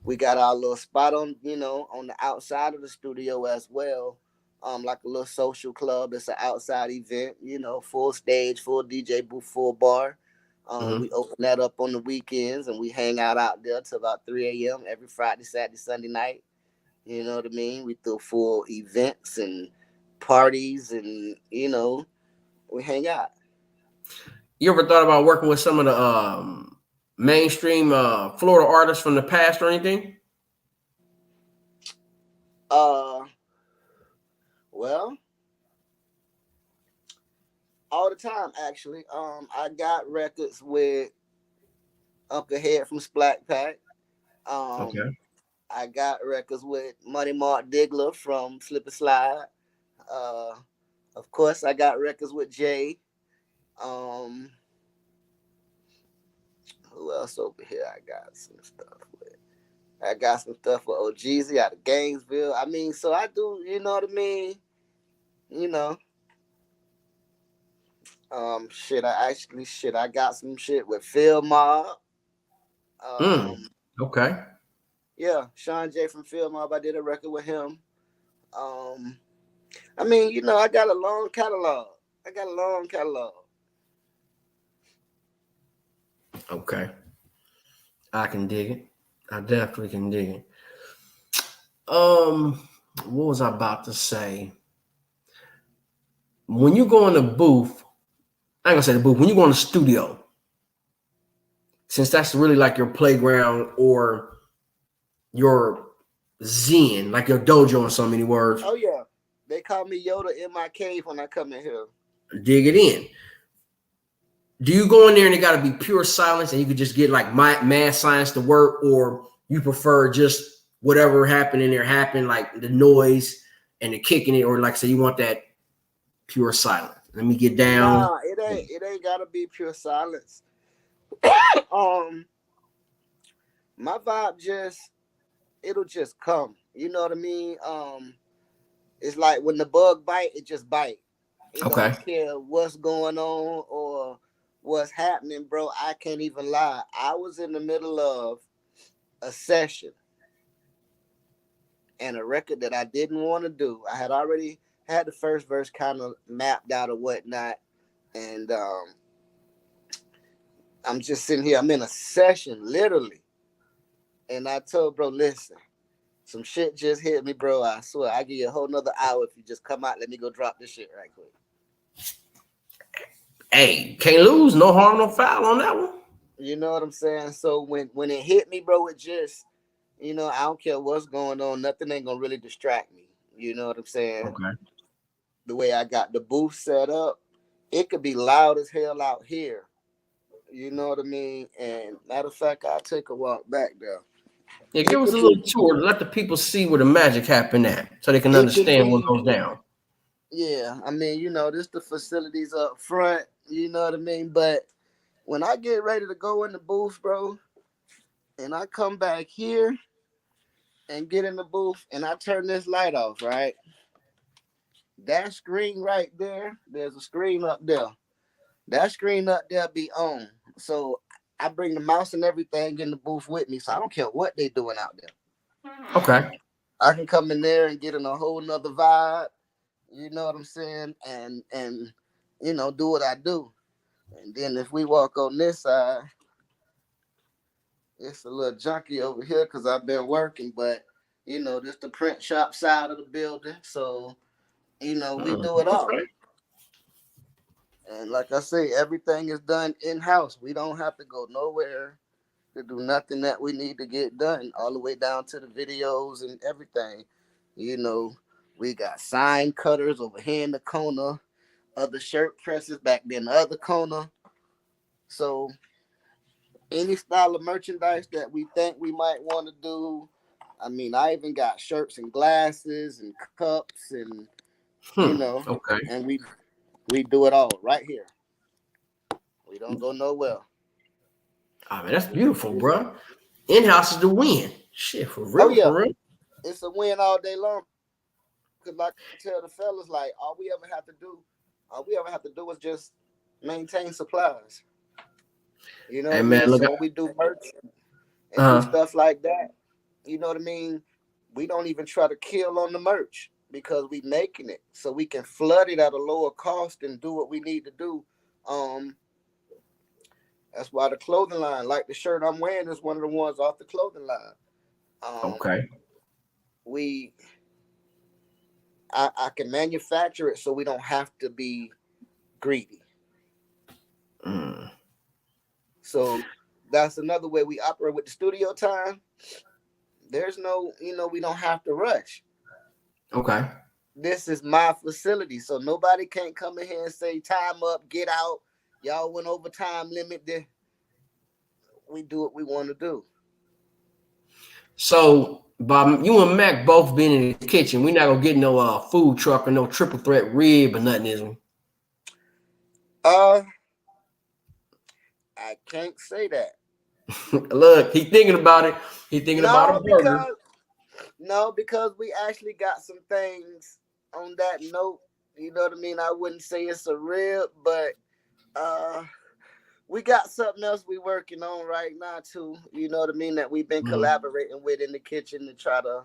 Speaker 2: We got our little spot on, on the outside of the studio as well. Like a little social club. It's an outside event, full stage, full DJ booth, full bar. We
Speaker 1: Hmm.
Speaker 2: open that up on the weekends and we hang out there till about 3 a.m. every Friday, Saturday, Sunday night. You know what I mean? We do full events and parties and, we hang out.
Speaker 1: You ever thought about working with some of the mainstream Florida artists from the past or anything?
Speaker 2: Uh, well, all the time actually. I got records with Uncle Head from Splack Pack. Um,
Speaker 1: Okay.
Speaker 2: I got records with Money Mark Diggler from Slip and Slide. Uh, of course, I got records with Jay. Um, who else over here? I got some stuff with. I got some stuff with OGZ out of Gainesville. I mean, so I do. You know what I mean? You know. I got some shit with Phil Mob.
Speaker 1: Mm.
Speaker 2: Um,
Speaker 1: Okay.
Speaker 2: yeah, Sean J from Phil Mob. I did a record with him. Um, I mean, you know, I got a long catalog.
Speaker 1: Okay. I can dig it. I definitely can dig it. What was I about to say? When you go in the booth, I ain't gonna say the booth, when you go in the studio, since that's really like your playground or your zen, like your dojo in so many words,
Speaker 2: Oh yeah, they call me Yoda in my cave when I come in here.
Speaker 1: dig it in. Do you go in there and it got to be pure silence and you could just get like mad science to work, or you prefer just whatever happened in there happen, like the noise and the kicking it, or like say you want that pure silence? Let me get down.
Speaker 2: Nah, it ain't gotta be pure silence. um, my vibe it'll just come. You know what I mean? It's like when the bug bite, it just bite. It
Speaker 1: Okay.
Speaker 2: don't care what's going on or what's happening, bro. I can't even lie. I was in the middle of a session and a record that I didn't want to do. I had already had the first verse kind of mapped out or whatnot, and I'm just sitting here. I'm in a session, literally, and I told bro, listen, some shit just hit me, bro. I swear, I give you a whole nother hour if you just come out. Let me go drop this shit right quick.
Speaker 1: Hey, can't lose. No harm, no foul on that one.
Speaker 2: You know what I'm saying? So when it hit me, bro, it just, you know, I don't care what's going on. Nothing ain't gonna really distract me. You know what I'm saying?
Speaker 1: Okay.
Speaker 2: The way I got the booth set up, it could be loud as hell out here. You know what I mean? And matter of fact, I'll take a walk back there.
Speaker 1: Yeah,
Speaker 2: It
Speaker 1: give us
Speaker 2: could
Speaker 1: a
Speaker 2: be,
Speaker 1: little tour to let the people see where the magic happened at so they can
Speaker 2: it could
Speaker 1: understand what
Speaker 2: be,
Speaker 1: goes down.
Speaker 2: yeah. I mean, you know, this the facilities up front. You know what I mean? But when I get ready to go in the booth, bro, and I come back here and get in the booth and I turn this light off, right? That screen right there, there's a screen up there. That screen up there be on. So I bring the mouse and everything in the booth with me. So I don't care what they doing out there.
Speaker 1: Okay.
Speaker 2: I can come in there and get in a whole nother vibe. You know what I'm saying? And you know, do what I do. And then if we walk on this side, it's a little junky over here because I've been working, but you know, this the print shop side of the building. So, you know, we do it all.
Speaker 1: Okay.
Speaker 2: And like I say, everything is done in house. We don't have to go nowhere to do nothing that we need to get done, all the way down to the videos and everything. You know, we got sign cutters over here in the corner, other shirt presses back there in the other corner. So any style of merchandise that we think we might want to do. I mean, I even got shirts and glasses and cups and you know,
Speaker 1: Okay.
Speaker 2: and we do it all right here. We don't go nowhere.
Speaker 1: I mean, that's beautiful, bro. In house is the win. Shit, for
Speaker 2: Oh
Speaker 1: real,
Speaker 2: yeah,
Speaker 1: for real.
Speaker 2: it's a win all day long. Cause like I tell the fellas, like all we ever have to do is just maintain supplies. You know what
Speaker 1: Hey
Speaker 2: I mean?
Speaker 1: man, look.
Speaker 2: So when we do merch and do
Speaker 1: Uh,
Speaker 2: stuff like that, you know what I mean? We don't even try to kill on the merch because we making it so we can flood it at a lower cost and do what we need to do. Um, that's why the clothing line, like the shirt I'm wearing, is one of the ones off the clothing line.
Speaker 1: okay.
Speaker 2: We I can manufacture it so we don't have to be greedy.
Speaker 1: Mm,
Speaker 2: So that's another way we operate with the studio time. There's no, you know, we don't have to rush.
Speaker 1: okay.
Speaker 2: This is my facility, so nobody can't come in here and say time up, get out. Y'all went over time limit. We do what we want to do.
Speaker 1: So, Bob, you and Mac both been in the kitchen. We're not gonna get no food truck or no triple threat rib or nothing, is we?
Speaker 2: Uh, I can't say that.
Speaker 1: Look, he thinking about it. He thinking about a
Speaker 2: No,
Speaker 1: burger.
Speaker 2: because we actually got some things on that note. You know what I mean? I wouldn't say it's a rib, but uh we got something else we working on right now too. You know what I mean? That we've been
Speaker 1: Mm,
Speaker 2: collaborating with in the kitchen to try to,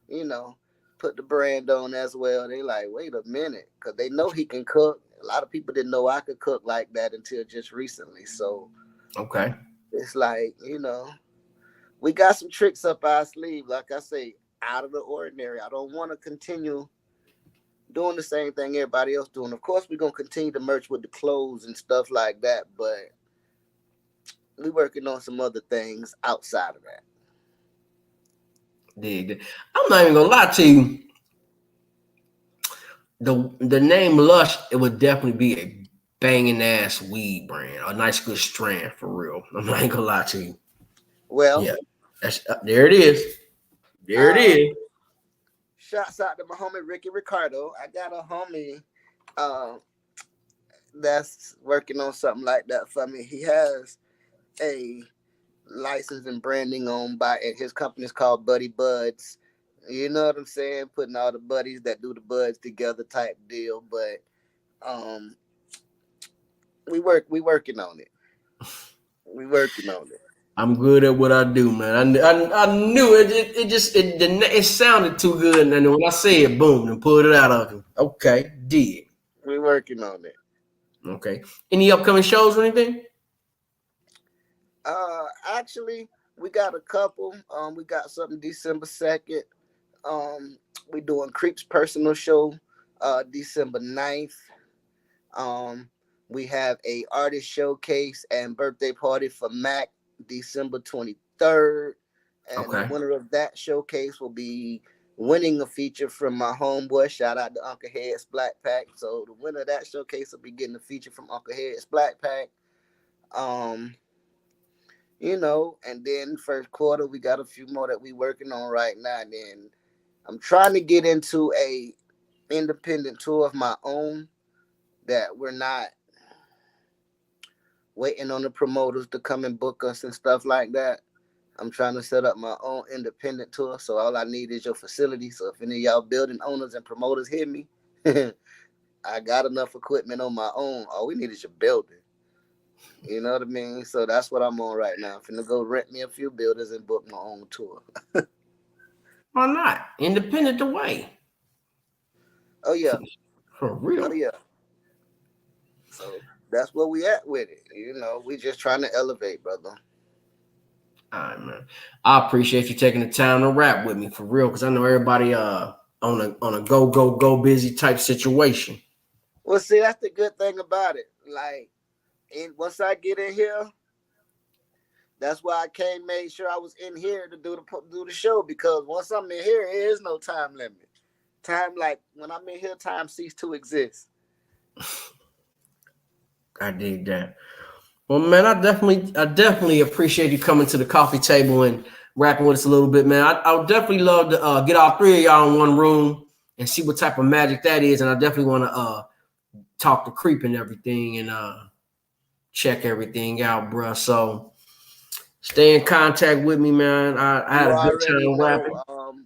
Speaker 2: you know, put the brand on as well. They like, wait a minute, because they know he can cook. A lot of people didn't know I could cook like that until just recently. So
Speaker 1: Okay.
Speaker 2: it's like, we got some tricks up our sleeve. Like I say, out of the ordinary. I don't want to continue doing the same thing everybody else doing. Of course, we're gonna continue to merch with the clothes and stuff like that, but we working on some other things outside of that.
Speaker 1: Dig. I'm not even gonna lie to you. The name Lush, it would definitely be a banging ass weed brand, a nice good strand for real. I'm not even gonna lie to you.
Speaker 2: Well,
Speaker 1: Yeah, that's there it is. There it is.
Speaker 2: Shouts out to my homie Ricky Ricardo. I got a homie that's working on something like that for me. He has a license and branding owned by, and his company is called Buddy Buds. You know what I'm saying? Putting all the buddies that do the buds together type deal. But we working on it. We working on it.
Speaker 1: I'm good at what I do, man. I knew it. It sounded too good, and then when I say it, boom, and pulled it out of him. Okay, did.
Speaker 2: We working on it.
Speaker 1: Okay. Any upcoming shows or anything?
Speaker 2: Actually, we got a couple. We got something December 2nd. We doing Creep's personal show, December 9th. We have a artist showcase and birthday party for Mac, December 23rd. And the winner of that showcase will be winning a feature from my homeboy. Shout out to Uncle Head's Black Pack. So the winner of that showcase will be getting a feature from Uncle Head's Black Pack. And then first quarter, we got a few more that we working on right now. And then I'm trying to get into a independent tour of my own that we're not waiting on the promoters to come and book us and stuff like that. I'm trying to set up my own independent tour. So all I need is your facility. So if any of y'all building owners and promoters hear me, I got enough equipment on my own. All we need is your building. You know what I mean? So that's what I'm on right now. I'm finna go rent me a few buildings and book my own tour.
Speaker 1: Why not? Independent away.
Speaker 2: Oh, yeah.
Speaker 1: For real?
Speaker 2: Oh, yeah. So that's where we at with it. We just trying to elevate, brother.
Speaker 1: All right, man. I appreciate you taking the time to rap with me for real, because I know everybody on a go busy type situation.
Speaker 2: Well, see, that's the good thing about it. Like, once I get in here, that's why I made sure I was in here to do the show, because once I'm in here, there is no time limit. Time, like when I'm in here, time cease to exist.
Speaker 1: I dig that. Well, man, I definitely appreciate you coming to the coffee table and rapping with us a little bit, man. I would definitely love to get all three of y'all in one room and see what type of magic that is, and I definitely want to talk to Creep and everything and check everything out, bro. So stay in contact with me, man. I had a good time rapping.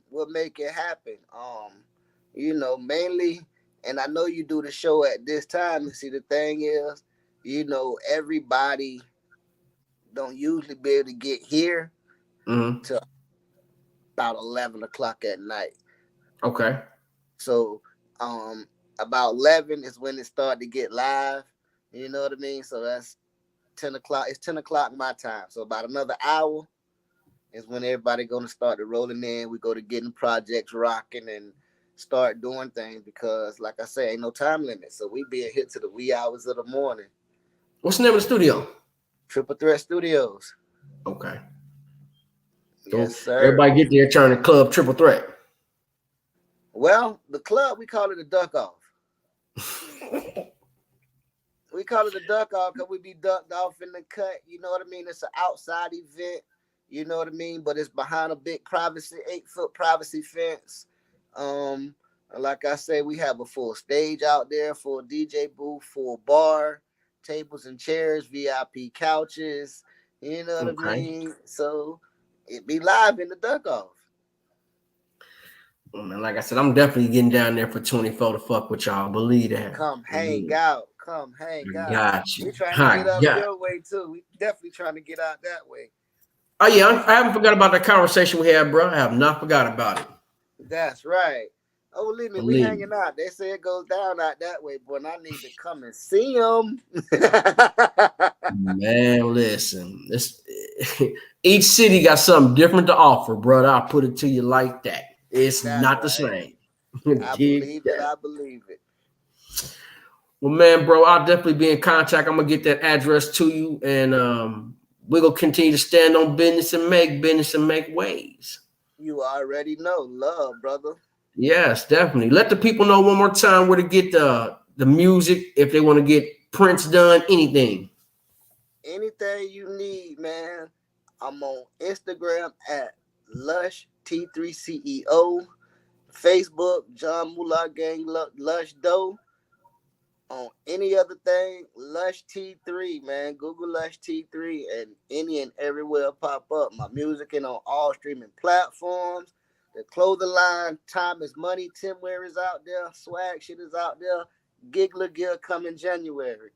Speaker 2: We'll make it happen. Mainly, and I know you do the show at this time. And see, the thing is, everybody don't usually be able to get here till about 11 o'clock at night.
Speaker 1: Okay.
Speaker 2: So about 11 is when it started to get live. You know what I mean? So that's 10 o'clock. It's 10 o'clock my time. So about another hour is when everybody going to start to rolling in. We go to getting projects rocking and start doing things, because, like I say, ain't no time limit. So we being hit to the wee hours of the morning.
Speaker 1: What's the name of the studio?
Speaker 2: Triple Threat Studios.
Speaker 1: Okay.
Speaker 2: Yes, sir.
Speaker 1: Everybody get there, turn the club Triple Threat.
Speaker 2: Well, the club, we call it a duck off. We call it a duck off because we be ducked off in the cut. You know what I mean? It's an outside event. You know what I mean? But it's behind a big 8-foot privacy fence. Like I say, we have a full stage out there, full DJ booth, full bar, tables and chairs, VIP couches. You know what I mean? So it be live in the duck off.
Speaker 1: Man, like I said, I'm definitely getting down there for 24 to fuck with y'all. Believe that.
Speaker 2: Come hang out. Come hang out.
Speaker 1: Got you.
Speaker 2: We trying to get up your way too. We definitely trying to get out that way.
Speaker 1: Oh yeah, I haven't forgot about the conversation we had, bro. I have not forgot about it.
Speaker 2: That's right. Oh, believe me, we
Speaker 1: Believe me.
Speaker 2: hanging out. They say it goes down out that way, boy, and I need to come and see them.
Speaker 1: Man, listen. Each city got something different to offer, brother. I'll put it to you like that. It's
Speaker 2: That's
Speaker 1: not the
Speaker 2: right.
Speaker 1: same.
Speaker 2: I believe it. I believe it.
Speaker 1: Well, man, bro, I'll definitely be in contact. I'm gonna get that address to you, and we're gonna continue to stand on business and make waves.
Speaker 2: You already know. Love, brother.
Speaker 1: Yes, definitely. Let the people know one more time where to get the music if they want to get prints done, anything.
Speaker 2: Anything you need, man. I'm on Instagram at Lush T3CEO, Facebook John Moolah Gang Lush Doe. On any other thing, Lush T3, man. Google Lush T3 and any and everywhere pop up. My music and on all streaming platforms. The clothing line, Time is Money, Timwear is out there. Swag shit is out there. Giggler Gear coming January.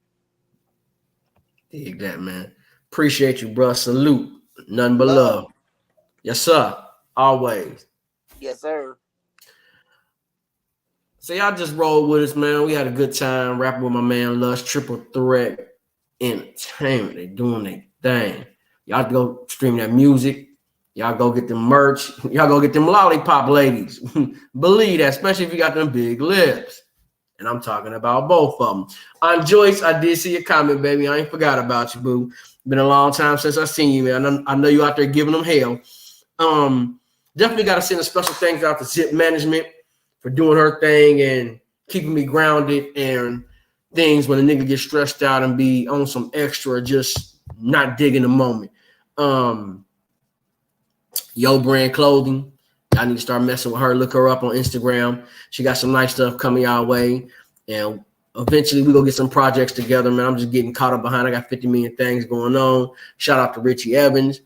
Speaker 1: Dig that, man. Appreciate you, bro. Salute. Nothing but love. Yes, sir. Always.
Speaker 2: Yes, sir.
Speaker 1: So y'all just roll with us, man. We had a good time rapping with my man Lush, Triple Threat Entertainment. They doing their thing. Y'all go stream that music. Y'all go get them merch. Y'all go get them lollipop ladies. Believe that, especially if you got them big lips. And I'm talking about both of them. On Joyce, I did see your comment, baby. I ain't forgot about you, boo. Been a long time since I seen you, man. I know you out there giving them hell. Definitely got to send a special thanks out to Zip Management for doing her thing and keeping me grounded and things when a nigga gets stressed out and be on some extra, just not digging the moment. Yo Brand Clothing. Y'all need to start messing with her. Look her up on Instagram. She got some nice stuff coming our way. And eventually we go get some projects together, man. I'm just getting caught up behind. I got 50 million things going on. Shout out to Richie Evans.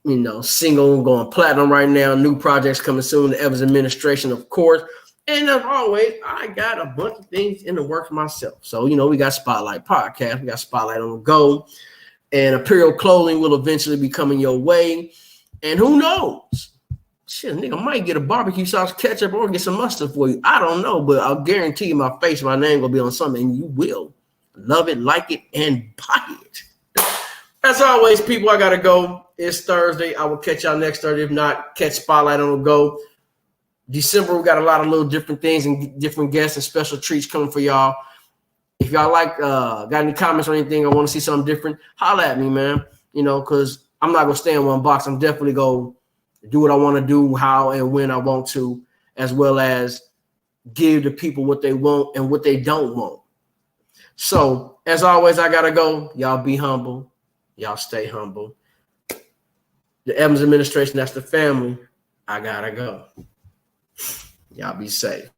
Speaker 1: You know, single going platinum right now. New projects coming soon. The Evans administration, of course. And as always, I got a bunch of things in the works myself. So, you know, we got Spotlight Podcast. We got Spotlight on the Go. And Apparel Clothing will eventually be coming your way. And who knows? Shit, nigga might get a barbecue sauce ketchup or get some mustard for you. I don't know, but I'll guarantee you my face, my name will be on something, and you will love it, like it, and buy it. As always, people, I got to go. It's Thursday. I will catch y'all next Thursday. If not, catch Spotlight on the Go. December, we got a lot of little different things and different guests and special treats coming for y'all. If y'all like, got any comments or anything, I want to see something different, holla at me, man. You know, because I'm not going to stay in one box. I'm definitely going to do what I want to do, how and when I want to, as well as give the people what they want and what they don't want. So, as always, I got to go. Y'all be humble. Y'all stay humble. The Evans administration, that's the family. I got to go. Y'all be safe.